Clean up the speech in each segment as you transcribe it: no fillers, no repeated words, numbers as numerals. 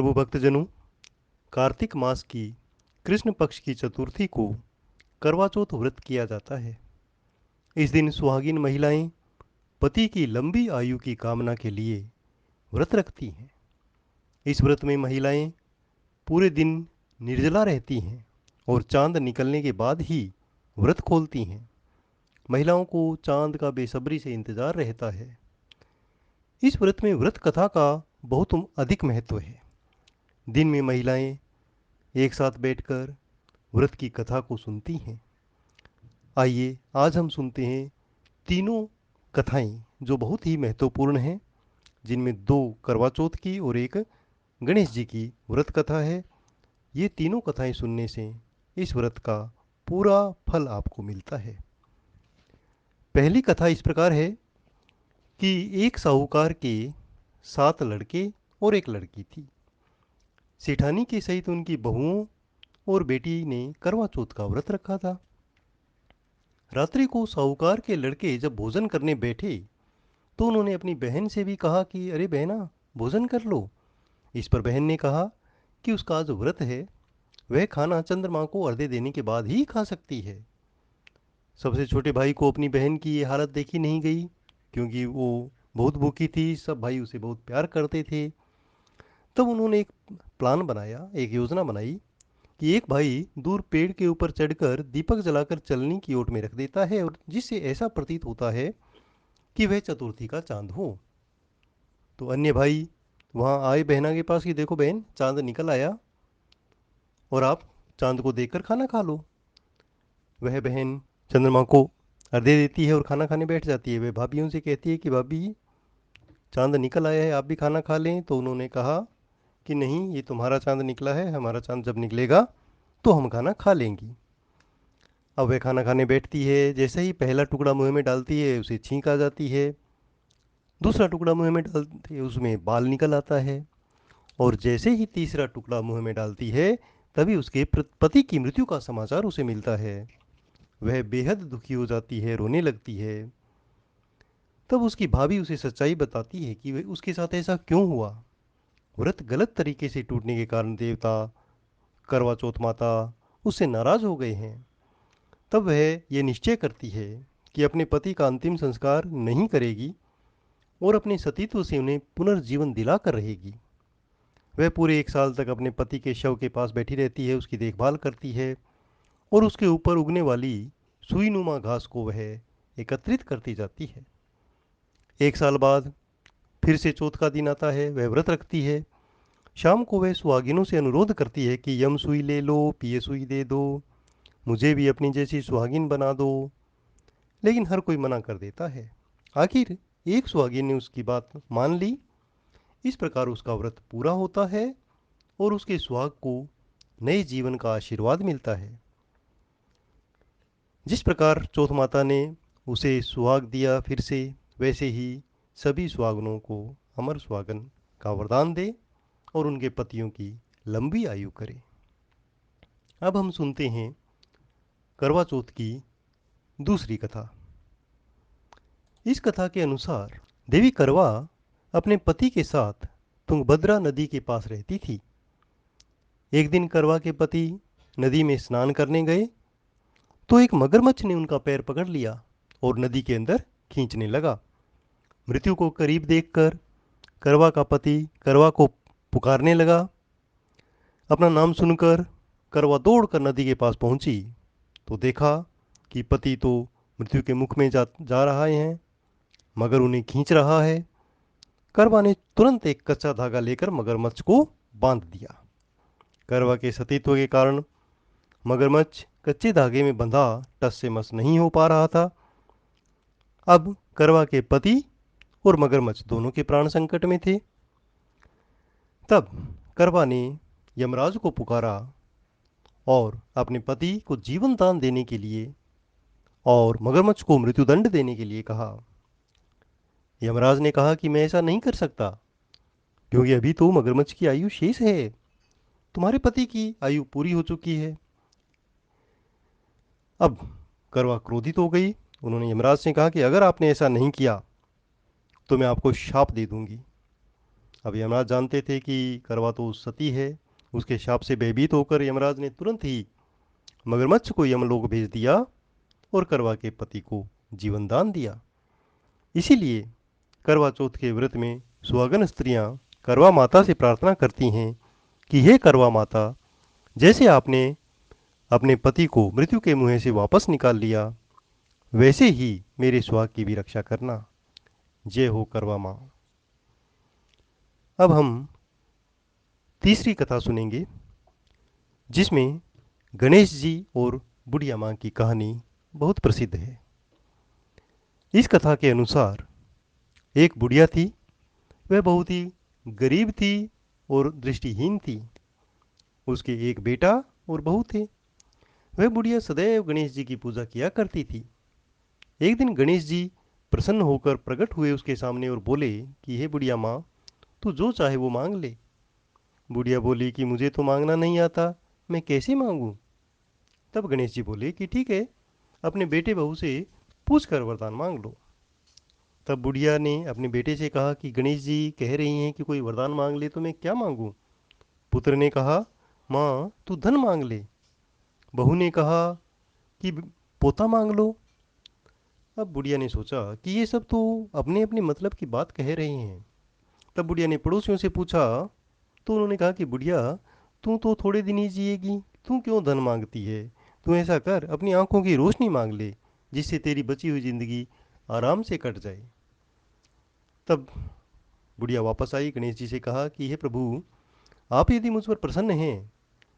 प्रभु भक्तजनों, कार्तिक मास की कृष्ण पक्ष की चतुर्थी को करवा चौथ व्रत किया जाता है। इस दिन सुहागिन महिलाएं पति की लंबी आयु की कामना के लिए व्रत रखती हैं। इस व्रत में महिलाएं पूरे दिन निर्जला रहती हैं और चांद निकलने के बाद ही व्रत खोलती हैं। महिलाओं को चांद का बेसब्री से इंतजार रहता है। इस व्रत में व्रत कथा का बहुत अधिक महत्व है। दिन में महिलाएं एक साथ बैठकर व्रत की कथा को सुनती हैं। आइए आज हम सुनते हैं तीनों कथाएं जो बहुत ही महत्वपूर्ण हैं, जिनमें दो करवा चौथ की और एक गणेश जी की व्रत कथा है। ये तीनों कथाएं सुनने से इस व्रत का पूरा फल आपको मिलता है। पहली कथा इस प्रकार है कि एक साहूकार के 7 लड़के और एक लड़की थी। सेठानी के सहित उनकी बहुओं और बेटी ने करवा चौथ का व्रत रखा था। रात्रि को साहूकार के लड़के जब भोजन करने बैठे तो उन्होंने अपनी बहन से भी कहा कि अरे बहना, भोजन कर लो। इस पर बहन ने कहा कि उसका आज व्रत है, वह खाना चंद्रमा को अर्घ्य देने के बाद ही खा सकती है। सबसे छोटे भाई को अपनी बहन की ये हालत देखी नहीं गई, क्योंकि वो बहुत भूखी थी। सब भाई उसे बहुत प्यार करते थे। तब उन्होंने एक प्लान बनाया, एक योजना बनाई कि एक भाई दूर पेड़ के ऊपर चढ़कर दीपक जलाकर चलनी की ओट में रख देता है, और जिससे ऐसा प्रतीत होता है कि वह चतुर्थी का चांद हो। तो अन्य भाई वहां आए बहना के पास कि देखो बहन, चांद निकल आया और आप चांद को देखकर खाना खा लो। वह बहन चंद्रमा को अर्घ्य देती है और खाना खाने बैठ जाती है। वह भाभीयों से कहती है कि भाभी, चांद निकल आया है, आप भी खाना खा लें। तो उन्होंने कहा कि नहीं, ये तुम्हारा चांद निकला है, हमारा चांद जब निकलेगा तो हम खाना खा लेंगी। अब वह खाना खाने बैठती है। जैसे ही पहला टुकड़ा मुंह में डालती है उसे छींक आ जाती है। दूसरा टुकड़ा मुंह में डालती है उसमें बाल निकल आता है। और जैसे ही तीसरा टुकड़ा मुंह में डालती है तभी उसके पति की मृत्यु का समाचार उसे मिलता है। वह बेहद दुखी हो जाती है, रोने लगती है। तब उसकी भाभी उसे सच्चाई बताती है कि वह उसके साथ ऐसा क्यों हुआ। व्रत गलत तरीके से टूटने के कारण देवता, करवा चौथ माता उससे नाराज हो गए हैं। तब वह ये निश्चय करती है कि अपने पति का अंतिम संस्कार नहीं करेगी और अपने सतीत्व से उन्हें पुनर्जीवन दिलाकर रहेगी। वह पूरे 1 साल तक अपने पति के शव के पास बैठी रहती है, उसकी देखभाल करती है और उसके ऊपर उगने वाली सुईनुमा घास को वह एकत्रित करती जाती है। 1 साल बाद फिर से चौथ का दिन आता है। वह व्रत रखती है। शाम को वह सुहागिनों से अनुरोध करती है कि यम सुई ले लो, पिए सुई दे दो, मुझे भी अपनी जैसी सुहागिन बना दो। लेकिन हर कोई मना कर देता है। आखिर एक सुहागिन ने उसकी बात मान ली। इस प्रकार उसका व्रत पूरा होता है और उसके सुहाग को नए जीवन का आशीर्वाद मिलता है। जिस प्रकार चौथ माता ने उसे सुहाग दिया फिर से, वैसे ही सभी सुहागनों को अमर सुहागन का वरदान दे और उनके पतियों की लंबी आयु करे। अब हम सुनते हैं करवा चौथ की दूसरी कथा। इस कथा के अनुसार देवी करवा अपने पति के साथ तुंगभद्रा नदी के पास रहती थी। एक दिन करवा के पति नदी में स्नान करने गए तो एक मगरमच्छ ने उनका पैर पकड़ लिया और नदी के अंदर खींचने लगा। मृत्यु को करीब देखकर करवा का पति करवा को पुकारने लगा। अपना नाम सुनकर करवा दौड़कर नदी के पास पहुंची तो देखा कि पति तो मृत्यु के मुख में जा रहा है, मगर उन्हें खींच रहा है। करवा ने तुरंत एक कच्चा धागा लेकर मगरमच्छ को बांध दिया। करवा के सतीत्व के कारण मगरमच्छ कच्चे धागे में बंधा टस से मस नहीं हो पा रहा था। अब करवा के पति और मगरमच्छ दोनों के प्राण संकट में थे। तब करवा ने यमराज को पुकारा और अपने पति को जीवन दान देने के लिए और मगरमच्छ को मृत्युदंड देने के लिए कहा। यमराज ने कहा कि मैं ऐसा नहीं कर सकता, क्योंकि अभी तो मगरमच्छ की आयु शेष है, तुम्हारे पति की आयु पूरी हो चुकी है। अब करवा क्रोधित हो गई। उन्होंने यमराज से कहा कि अगर आपने ऐसा नहीं किया तो मैं आपको शाप दे दूंगी। अब यमराज जानते थे कि करवा तो सती है। उसके शाप से भयभीत होकर यमराज ने तुरंत ही मगरमच्छ को यमलोक भेज दिया और करवा के पति को जीवन दान दिया। इसीलिए करवा चौथ के व्रत में सुहागन स्त्रियां करवा माता से प्रार्थना करती हैं कि हे करवा माता, जैसे आपने अपने पति को मृत्यु के मुंह से वापस निकाल लिया, वैसे ही मेरे सुहाग की भी रक्षा करना। जय हो करवा माँ। अब हम तीसरी कथा सुनेंगे, जिसमें गणेश जी और बुढ़िया माँ की कहानी बहुत प्रसिद्ध है। इस कथा के अनुसार एक बुढ़िया थी। वह बहुत ही गरीब थी और दृष्टिहीन थी। उसके एक बेटा और बहू थे। वह बुढ़िया सदैव गणेश जी की पूजा किया करती थी। एक दिन गणेश जी प्रसन्न होकर प्रकट हुए उसके सामने और बोले कि हे बुढ़िया माँ, तू जो चाहे वो मांग ले। बुढ़िया बोली कि मुझे तो मांगना नहीं आता, मैं कैसे मांगू। तब गणेश जी बोले कि ठीक है, अपने बेटे बहू से पूछ कर वरदान मांग लो। तब बुढ़िया ने अपने बेटे से कहा कि गणेश जी कह रही हैं कि कोई वरदान मांग ले, तो मैं क्या मांगू। पुत्र ने कहा, माँ तू धन मांग ले। बहू ने कहा कि पोता मांग लो। अब बुढ़िया ने सोचा कि ये सब तो अपने अपने मतलब की बात कह रहे हैं। तब बुढ़िया ने पड़ोसियों से पूछा, तो उन्होंने कहा कि बुढ़िया, तू तो थोड़े दिन ही जिएगी, तू क्यों धन मांगती है। तू ऐसा कर, अपनी आंखों की रोशनी मांग ले, जिससे तेरी बची हुई जिंदगी आराम से कट जाए। तब बुढ़िया वापस आई, गणेश जी से कहा कि हे प्रभु, आप यदि मुझ पर प्रसन्न हैं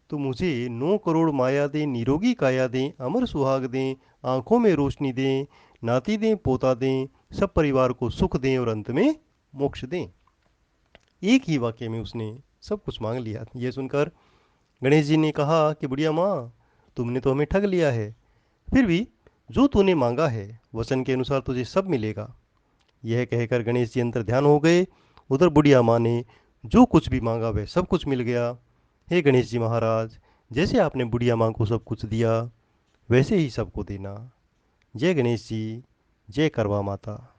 तो मुझे 9 करोड़ माया दें, निरोगी काया दें, अमर सुहाग दें, आंखों में रोशनी दें, नाती दें, पोता दें, सब परिवार को सुख दें और अंत में मोक्ष दें। एक ही वाक्य में उसने सब कुछ मांग लिया। यह सुनकर गणेश जी ने कहा कि बुढ़िया माँ, तुमने तो हमें ठग लिया है। फिर भी जो तूने मांगा है वचन के अनुसार तुझे सब मिलेगा। यह कहकर गणेश जी अंतर ध्यान हो गए। उधर बुढ़िया माँ ने जो कुछ भी मांगा वह सब कुछ मिल गया। हे गणेश जी महाराज, जैसे आपने बुढ़िया माँ को सब कुछ दिया, वैसे ही सबको देना। जय गणेश जी, जय करवा माता।